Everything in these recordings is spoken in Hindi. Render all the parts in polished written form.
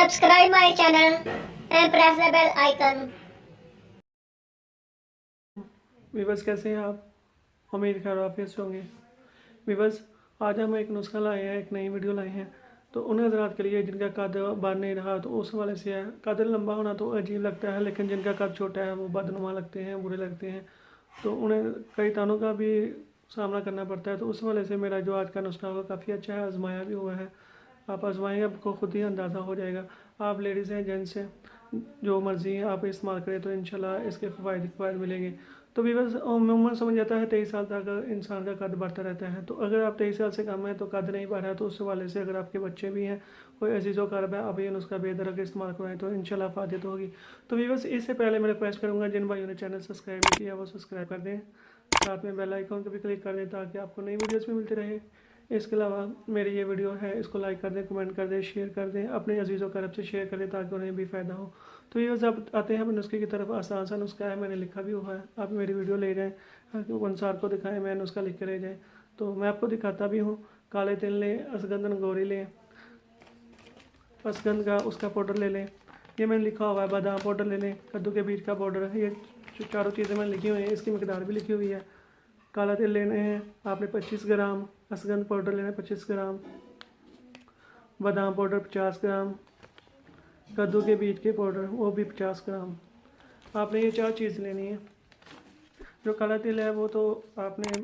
subscribe my channel and press the bell icon. Viewers कैसे हैं आप? उम्मीद कर आप से होंगे। वीवर्स आज हम एक नुस्खा लाए हैं, एक नई वीडियो लाए हैं। तो उन हजरात के लिए जिनका कद बढ़ नहीं रहा तो उस वाले से है। कद लंबा होना तो अजीब लगता है, लेकिन जिनका कद छोटा है वो बदनुमा लगते हैं, बुरे लगते हैं, तो उन्हें कई तानों का भी सामना करना पड़ता है। तो उस वाले से मेरा जो आज का नुस्खा होगा काफ़ी अच्छा है, आजमाया भी हुआ है। आप आजमाएंगे, आपको खुद ही अंदाज़ा हो जाएगा। आप लेडीज़ हैं, जेंट्स हैं, जो मर्ज़ी है आप इस्तेमाल करें तो इंशाल्लाह इसके फ़ायदे मिलेंगे। तो वीवर्स उम्र समझ जाता है 23 साल तक इंसान का कद बढ़ता रहता है। तो अगर आप 23 साल से कम है तो कद नहीं बढ़ रहा है, तो उस वाले से अगर आपके बच्चे भी हैं, कोई अजीज़ व है, आप ये नुस्खा बेदरक इस्तेमाल करवाएं तो इंशाल्लाह फ़ायदे तो होगी। तो वीवर्स इससे पहले मैं रिक्वेस्ट करूँगा जिन भाइयों ने चैनल सब्सक्राइब नहीं किया वो सब्सक्राइब कर दें, साथ में बेल आइकन को भी क्लिक कर दें ताकि आपको नई वीडियोज़ भी मिलती रहे। इसके अलावा मेरी ये वीडियो है, इसको लाइक कर दें, कमेंट कर दें, शेयर कर दें, अपने अजीज़ों करब से शेयर कर दें ताकि उन्हें भी फ़ायदा हो। तो ये जब आते हैं नुस्खे की तरफ, आसान सा नुस्खा है, मैंने लिखा भी हुआ है। आप मेरी वीडियो ले जाएँ, अनुसार को दिखाएं, मैं नुस्खा लिख के ले जाएँ। तो मैं आपको दिखाता भी हूँ। काले तिल लें, असगंध गौरी लें, असगंध का उसका पाउडर ले लें, ये मैंने लिखा हुआ है। बादाम पाउडर ले लें, कद्दू के बीज का पाउडर, ये चारों चीज़ें मैंने लिखी हुई हैं, इसकी मकदार भी लिखी हुई है। काला तिल लेने हैं आपने 25 ग्राम, असगंध पाउडर लेना है 25 ग्राम, बादाम पाउडर 50 ग्राम, कद्दू के बीज के पाउडर वो भी 50 ग्राम। आपने ये 4 चीज़ लेनी है। जो काला तिल है वो तो आपने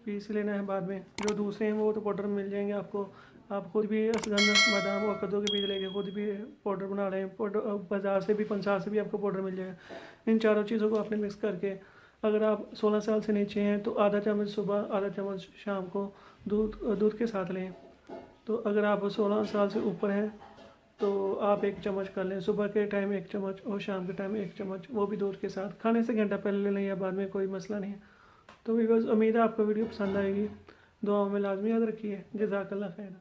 पीस लेना है बाद में, जो दूसरे हैं वो तो पाउडर मिल जाएंगे आपको। आप खुद भी असगंध, बादाम और कद्दू के बीज लेके खुद भी पाउडर बना रहे हैं। पाउडर बाज़ार से भी, पंसार से भी आपको पाउडर मिल जाएगा। इन चारों चीज़ों को आपने मिक्स करके, अगर आप 16 साल से नीचे हैं तो आधा चम्मच सुबह, आधा चम्मच शाम को दूध के साथ लें। तो अगर आप 16 साल से ऊपर हैं तो आप 1 चम्मच कर लें, सुबह के टाइम 1 चम्मच और शाम के टाइम 1 चम्मच, वो भी दूध के साथ। खाने से घंटा पहले ले लें या बाद में, कोई मसला नहीं है। तो वीवर्स उम्मीद है आपको वीडियो पसंद आएगी। दुआओं में लाजमी याद रखिए। जज़ाकल्लाह खैर।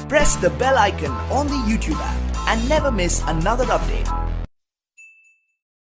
Press the bell icon on the YouTube app and never miss another update.